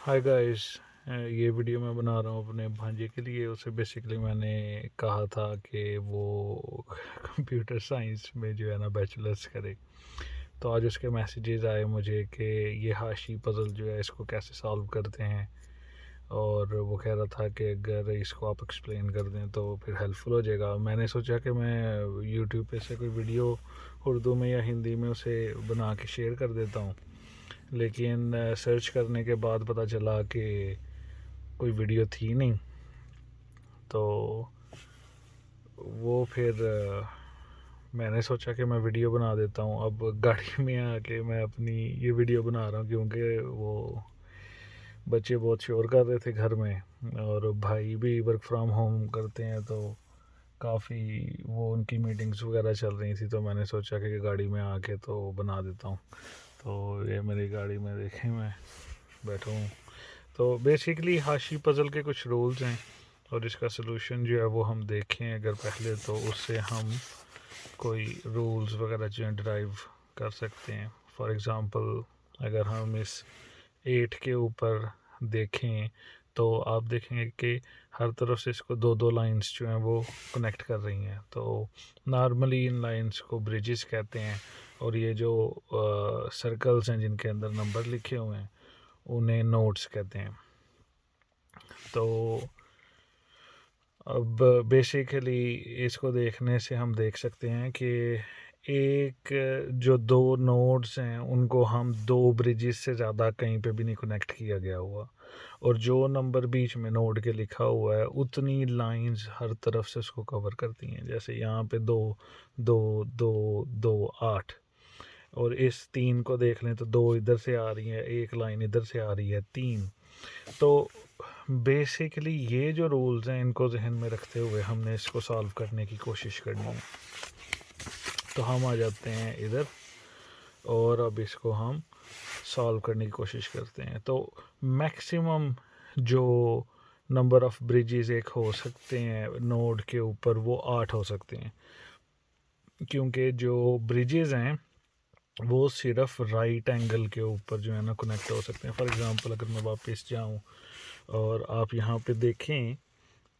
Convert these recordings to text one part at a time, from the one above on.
Hi guys. ये video मैं बना रहा हूँ अपने भांजे के लिए। उसे बेसिकली मैंने कहा था कि वो कंप्यूटर साइंस में जो है ना बैचलर्स करे। तो आज उसके मैसेजेस आए मुझे कि ये हाशी पज़ल जो है इसको कैसे सॉल्व करते हैं, और वो कह रहा था कि अगर इसको आप एक्सप्लेन कर दें तो फिर हेल्पफुल हो जाएगा। मैंने सोचा कि मैं यूट्यूब पे से कोई वीडियो उर्दू में या हिंदी में उसे बना के शेयर कर देता हूँ, लेकिन सर्च करने के बाद पता चला कि कोई वीडियो थी नहीं। तो वो फिर मैंने सोचा कि मैं वीडियो बना देता हूँ। अब गाड़ी में आके मैं अपनी ये वीडियो बना रहा हूँ क्योंकि वो बच्चे बहुत शोर कर रहे थे घर में, और भाई भी वर्क फ्रॉम होम करते हैं, तो काफ़ी वो उनकी मीटिंग्स वगैरह चल रही थी। तो मैंने सोचा कि गाड़ी में आके तो बना देता हूँ। तो ये मेरी गाड़ी में देखें, मैं बैठा हूँ। तो बेसिकली हाशी पज़ल के कुछ रूल्स हैं, और इसका सलूशन जो है वो हम देखें अगर पहले, तो उससे हम कोई रूल्स वगैरह जो हैं ड्राइव कर सकते हैं। फॉर एग्ज़ाम्पल, अगर हम इस 8 के ऊपर देखें तो आप देखेंगे कि हर तरफ से इसको दो दो लाइंस जो हैं वो कनेक्ट कर रही हैं। तो नॉर्मली इन लाइंस को ब्रिजेस कहते हैं, और ये जो सर्कल्स हैं जिनके अंदर नंबर लिखे हुए हैं उन्हें नोट्स कहते हैं। तो अब बेसिकली इसको देखने से हम देख सकते हैं कि एक जो दो नोड्स हैं उनको हम दो ब्रिजेस से ज़्यादा कहीं पे भी नहीं कनेक्ट किया गया हुआ, और जो नंबर बीच में नोड के लिखा हुआ है उतनी लाइंस हर तरफ से उसको कवर करती हैं। जैसे यहाँ पे दो दो दो दो 8, और इस 3 को देख लें तो दो इधर से आ रही है, एक लाइन इधर से आ रही है, 3। तो बेसिकली ये जो रूल्स हैं इनको जहन में रखते हुए हमने इसको सॉल्व करने की कोशिश करनी है। तो हम आ जाते हैं इधर, और अब इसको हम सॉल्व करने की कोशिश करते हैं। तो मैक्सिमम जो नंबर ऑफ़ ब्रिजेस एक हो सकते हैं नोड के ऊपर वो 8 हो सकते हैं, क्योंकि जो ब्रिजेस हैं वो सिर्फ राइट एंगल के ऊपर जो है ना कनेक्ट हो सकते हैं। फॉर एग्ज़ाम्पल, अगर मैं वापस जाऊं और आप यहाँ पे देखें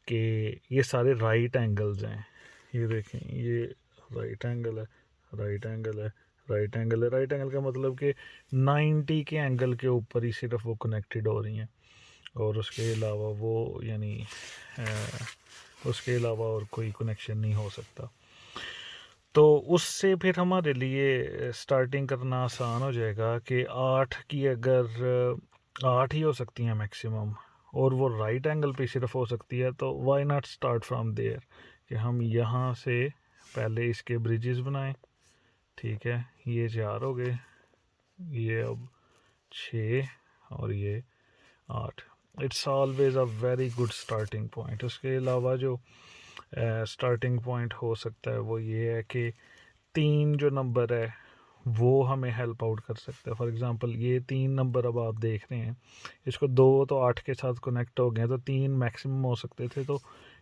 कि ये सारे राइट एंगल्स हैं, ये देखें, ये राइट एंगल है, राइट एंगल है, राइट एंगल है। राइट एंगल का मतलब कि 90 के एंगल के ऊपर ही सिर्फ वो कनेक्टेड हो रही हैं, और उसके अलावा वो यानी उसके अलावा और कोई कनेक्शन नहीं हो सकता। तो उससे फिर हमारे लिए स्टार्टिंग करना आसान हो जाएगा कि 8 की अगर 8 ही हो सकती हैं मैक्सिमम, और वो राइट एंगल पे सिर्फ हो सकती है, तो why not start from there, कि हम यहाँ से पहले इसके ब्रिजेस बनाएं। ठीक है, ये 4 हो गए, ये अब 6, और ये 8। It's always a very good starting point. उसके अलावा जो स्टार्टिंग पॉइंट हो सकता है वो ये है कि 3 जो नंबर है वो हमें हेल्प आउट कर सकता है। फॉर एग्ज़ाम्पल, ये 3 नंबर अब आप देख रहे हैं, इसको 2 तो 8 के साथ कनेक्ट हो गए, तो 3 मैक्सिमम हो सकते थे, तो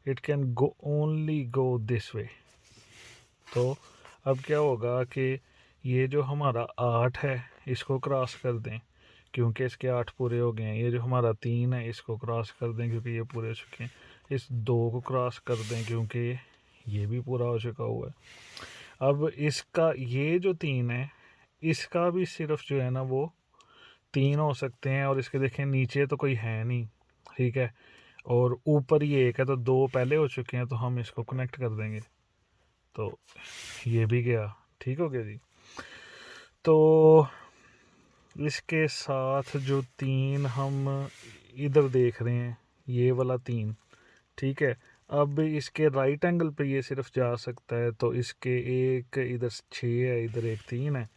it can go only go this way. तो अब क्या होगा कि ये जो हमारा 8 है इसको क्रॉस कर दें क्योंकि इसके 8 पूरे हो गए हैं। ये जो हमारा 3 है इसको क्रॉस कर दें क्योंकि ये पूरे हो चुके हैं। इस 2 को क्रॉस कर दें क्योंकि ये भी पूरा हो चुका हुआ है। अब इसका ये जो 3 है इसका भी सिर्फ जो है ना वो 3 हो सकते हैं, और इसके देखें नीचे तो कोई है नहीं, ठीक है, और ऊपर ये 1 है, तो 2 पहले हो चुके हैं, तो हम इसको कनेक्ट कर देंगे, तो ये भी गया। ठीक हो गया जी। तो इसके साथ जो 3 हम इधर देख रहे हैं, ये वाला 3, ठीक है, अब इसके राइट एंगल पे ये सिर्फ जा सकता है, तो इसके एक इधर 6 है, इधर एक 3 है,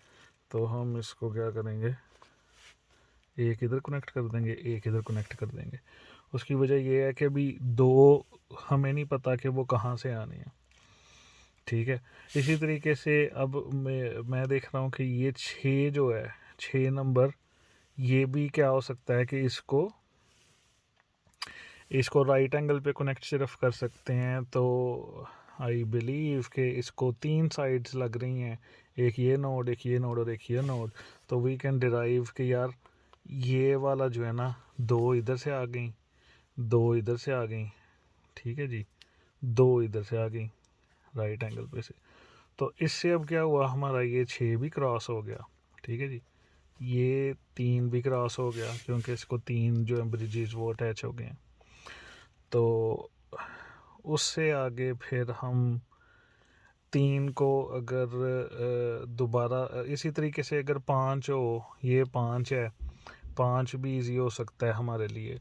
तो हम इसको क्या करेंगे, एक इधर कनेक्ट कर देंगे, एक इधर कनेक्ट कर देंगे। उसकी वजह ये है कि अभी 2 हमें नहीं पता कि वो कहाँ से आने हैं। ठीक है, इसी तरीके से अब मैं देख रहा हूँ कि ये 6 जो है, 6 नंबर, ये भी क्या हो सकता है कि इसको राइट एंगल पे कनेक्ट सिर्फ कर सकते हैं। तो आई बिलीव कि इसको 3 साइड्स लग रही हैं, एक ये नोड, एक ये नोड और एक ये नोड। तो वी कैन डिराइव कि यार ये वाला जो है ना, दो इधर से आ गई, दो इधर से आ गई, ठीक है जी, दो इधर से आ गई राइट एंगल पे से। तो इससे अब क्या हुआ, हमारा ये 6 भी क्रॉस हो गया, ठीक है जी। ये 3 भी क्रॉस हो गया क्योंकि इसको 3 जो है ब्रिजेस वो अटैच हो गए हैं। तो उससे आगे फिर हम 3 को अगर दोबारा इसी तरीके से अगर 5 हो, ये 5 है, 5 भी इजी हो सकता है हमारे लिए।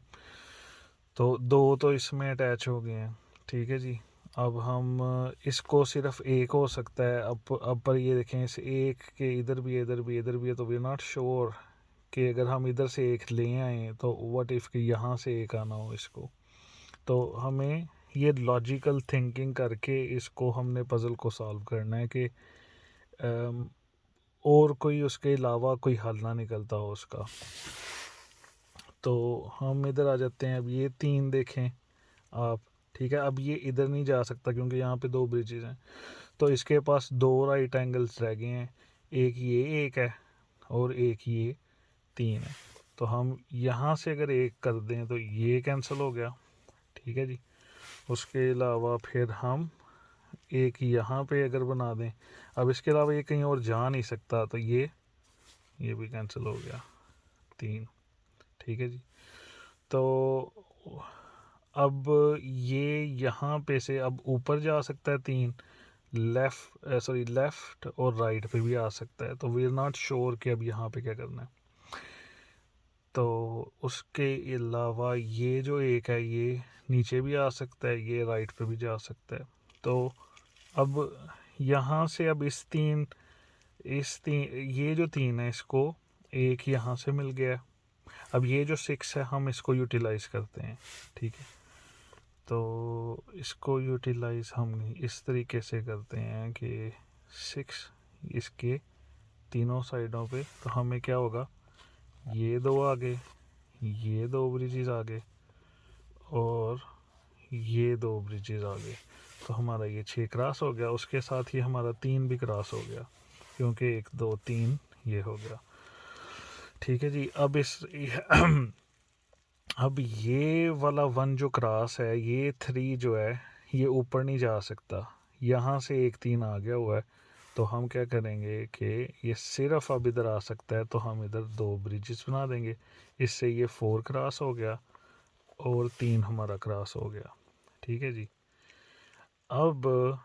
तो 2 तो इसमें अटैच हो गए हैं, ठीक है जी। अब हम इसको सिर्फ एक हो सकता है। अब पर ये देखें, इस एक के इधर भी इधर भी इधर भी है, तो वी आर नॉट श्योर कि अगर हम इधर से एक ले आए तो व्हाट इफ़ कि यहाँ से एक आना हो इसको। तो हमें ये लॉजिकल थिंकिंग करके इसको हमने पज़ल को सॉल्व करना है कि और कोई उसके अलावा कोई हल ना निकलता हो उसका। तो हम इधर आ जाते हैं। अब ये 3 देखें आप, ठीक है। अब ये इधर नहीं जा सकता क्योंकि यहाँ पे 2 ब्रिजेस हैं, तो इसके पास 2 राइट एंगल्स रह गए हैं, एक ये एक है और एक ये 3 है। तो हम यहाँ से अगर एक कर दें तो ये कैंसिल हो गया, ठीक है जी। उसके अलावा फिर हम एक यहाँ पे अगर बना दें, अब इसके अलावा ये कहीं और जा नहीं सकता, तो ये भी कैंसिल हो गया 3, ठीक है जी। तो अब ये यहाँ पे से अब ऊपर जा सकता है 3, लेफ़्ट और राइट पे भी आ सकता है। तो वी आर नॉट श्योर कि अब यहाँ पे क्या करना है। तो उसके अलावा ये जो एक है ये नीचे भी आ सकता है, ये राइट पे भी जा सकता है। तो अब यहाँ से अब ये जो 3 है इसको एक यहाँ से मिल गया। अब ये जो 6 है हम इसको यूटिलाइज़ करते हैं, ठीक है। तो इसको यूटिलाइज़ हम इस तरीके से करते हैं कि 6 इसके तीनों साइडों पे, तो हमें क्या होगा, ये 2 आ गए, ये 2 ब्रिजेस आ गए और ये 2 ब्रिजेस आ गए। तो हमारा ये 6 क्रॉस हो गया। उसके साथ ही हमारा 3 भी क्रॉस हो गया क्योंकि 1 2 3 ये हो गया, ठीक है जी। अब अब ये वाला 1 जो क्रॉस है, ये 3 जो है ये ऊपर नहीं जा सकता, यहाँ से एक 3 आ गया हुआ है। तो हम क्या करेंगे कि ये सिर्फ अब इधर आ सकता है, तो हम इधर 2 ब्रिजेस बना देंगे। इससे ये 4 क्रॉस हो गया और 3 हमारा क्रॉस हो गया, ठीक है जी। अब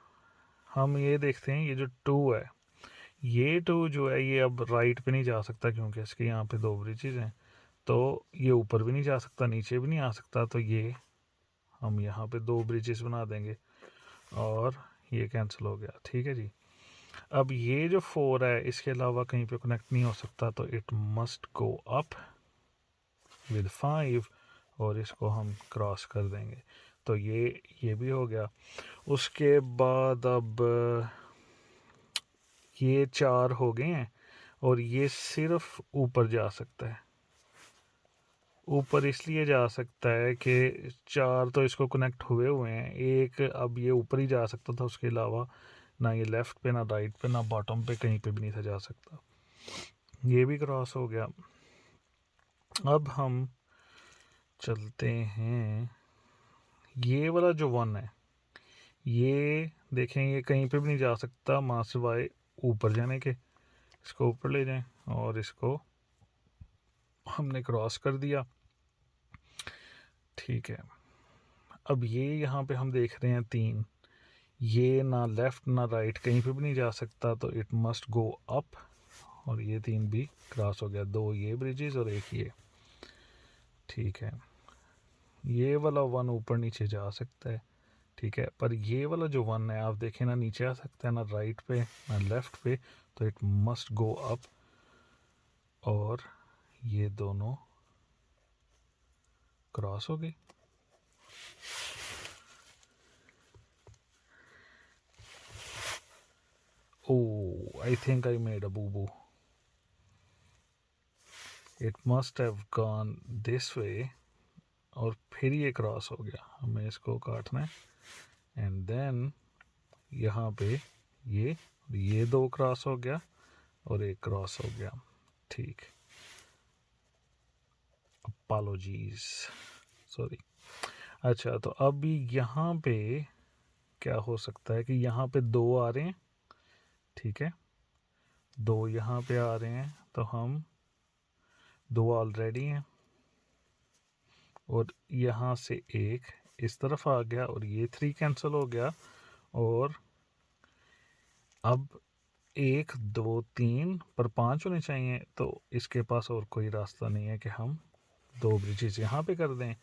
हम ये देखते हैं, ये जो 2 है, ये 2 जो है ये अब राइट पे नहीं जा सकता क्योंकि इसके यहाँ पे 2 ब्रिजेस हैं। तो ये ऊपर भी नहीं जा सकता, नीचे भी नहीं आ सकता, तो ये हम यहाँ पे 2 ब्रिजेस बना देंगे और ये कैंसिल हो गया, ठीक है जी। अब ये जो 4 है इसके अलावा कहीं पे कनेक्ट नहीं हो सकता, तो it must go up with 5 और इसको हम क्रॉस कर देंगे। तो ये भी हो गया। उसके बाद अब ये 4 हो गए हैं और ये सिर्फ ऊपर जा सकता है। ऊपर इसलिए जा सकता है कि 4 तो इसको कनेक्ट हुए हुए हैं, एक अब ये ऊपर ही जा सकता था, उसके अलावा ना ये लेफ़्ट पे ना राइट पे ना बॉटम पे कहीं पे भी नहीं था जा सकता। ये भी क्रॉस हो गया। अब हम चलते हैं, ये वाला जो 1 है ये देखें, ये कहीं पे भी नहीं जा सकता माँ सिवाय ऊपर जाने के। इसको ऊपर ले जाएं और इसको हमने क्रॉस कर दिया, ठीक है। अब ये यहाँ पे हम देख रहे हैं 3, ये ना लेफ़्ट ना राइट कहीं पे भी नहीं जा सकता, तो इट मस्ट गो अप और ये 3 भी क्रॉस हो गया। 2 ये ब्रिजेस और एक ये, ठीक है। ये वाला 1 ऊपर नीचे जा सकता है, ठीक है। पर ये वाला जो 1 है आप देखें, ना नीचे आ सकता है ना राइट पे ना लेफ़्ट पे, तो इट मस्ट गो अप और ये दोनों क्रॉस हो गई। Oh, I think I made a boo-boo. It must have gone this way और फिर ये क्रॉस हो गया। हमें इसको काटना है एंड देन यहाँ पे ये 2 क्रॉस हो गया और एक क्रॉस हो गया, ठीक। Apologies, sorry. अच्छा, तो अभी यहाँ पे क्या हो सकता है कि यहाँ पे 2 आ रहे हैं, ठीक है, 2 यहाँ पे आ रहे हैं, तो हम 2 ऑलरेडी हैं, और यहाँ से 1 इस तरफ आ गया, और ये 3 कैंसिल हो गया, और अब 1 2 3 पर 5 होने चाहिए, तो इसके पास और कोई रास्ता नहीं है कि हम 2 ब्रिजेस यहाँ पे कर दें।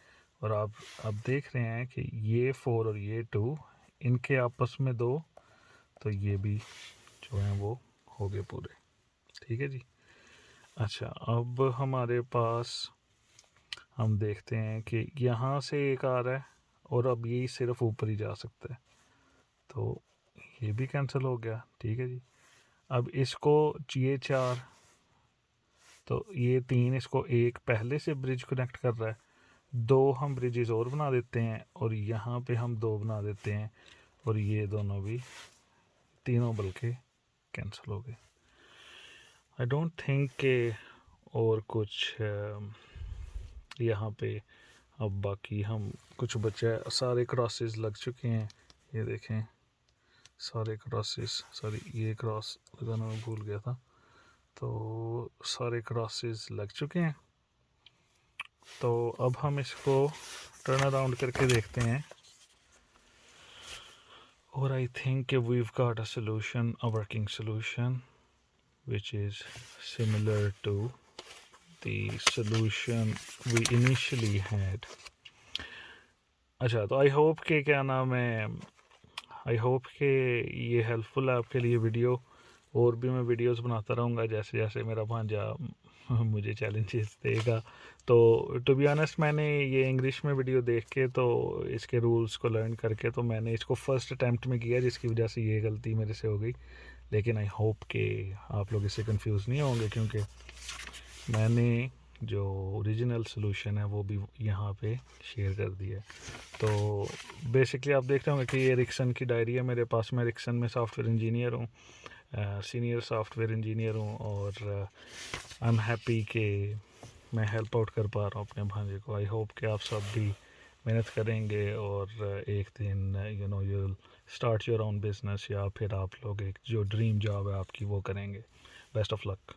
और आप अब देख रहे हैं कि ये 4 और ये 2 इनके आपस में 2, तो ये भी जो है वो हो गए पूरे, ठीक है जी। अच्छा, अब हमारे पास हम देखते हैं कि यहाँ से एक आ रहा है, और अब ये सिर्फ ऊपर ही जा सकता है, तो ये भी कैंसिल हो गया, ठीक है जी। अब इसको ये 4, तो ये 3, इसको एक पहले से ब्रिज कनेक्ट कर रहा है, 2 हम ब्रिजेस और बना देते हैं, और यहाँ पे हम 2 बना देते हैं, और ये दोनों भी, तीनों बल्कि कैंसिल हो गए। आई डोंट थिंक के और कुछ यहाँ पे अब बाकी हम कुछ बचा, सारे क्रॉसेस लग चुके हैं, ये देखें सारे क्रॉसेस, सॉरी ये क्रॉस लगाना मैं भूल गया था, तो सारे क्रॉसेस लग चुके हैं। तो अब हम इसको टर्न अराउंड करके देखते हैं, और I think we've got a solution, a working solution, which is similar to the solution we initially had. अच्छा, तो आई होप के क्या नाम है, आई होप के ये हेल्पफुल है आपके लिए वीडियो, और भी मैं वीडियोस बनाता रहूँगा जैसे जैसे मेरा भांजा मुझे चैलेंजेस देगा। तो टू बी ऑनेस्ट, मैंने ये इंग्लिश में वीडियो देख के, तो इसके रूल्स को लर्न करके, तो मैंने इसको फर्स्ट अटैम्प्ट में किया, जिसकी वजह से ये गलती मेरे से हो गई। लेकिन आई होप कि आप लोग इससे कंफ्यूज नहीं होंगे, क्योंकि मैंने जो ओरिजिनल सोल्यूशन है वो भी यहाँ पे शेयर कर दिया है। तो बेसिकली आप देख रहे होंगे कि ये एरिक्सन की डायरी है मेरे पास। मैं एरिक्सन में सॉफ्टवेयर इंजीनियर हूँ, सीनियर सॉफ्टवेयर इंजीनियर हूँ, और आई एम हैप्पी कि मैं हेल्प आउट कर पा रहा हूँ अपने भांजे को। आई होप कि आप सब भी मेहनत करेंगे, और एक दिन you know you start your own business, या फिर आप लोग एक जो ड्रीम जॉब है आपकी वो करेंगे। Best of luck.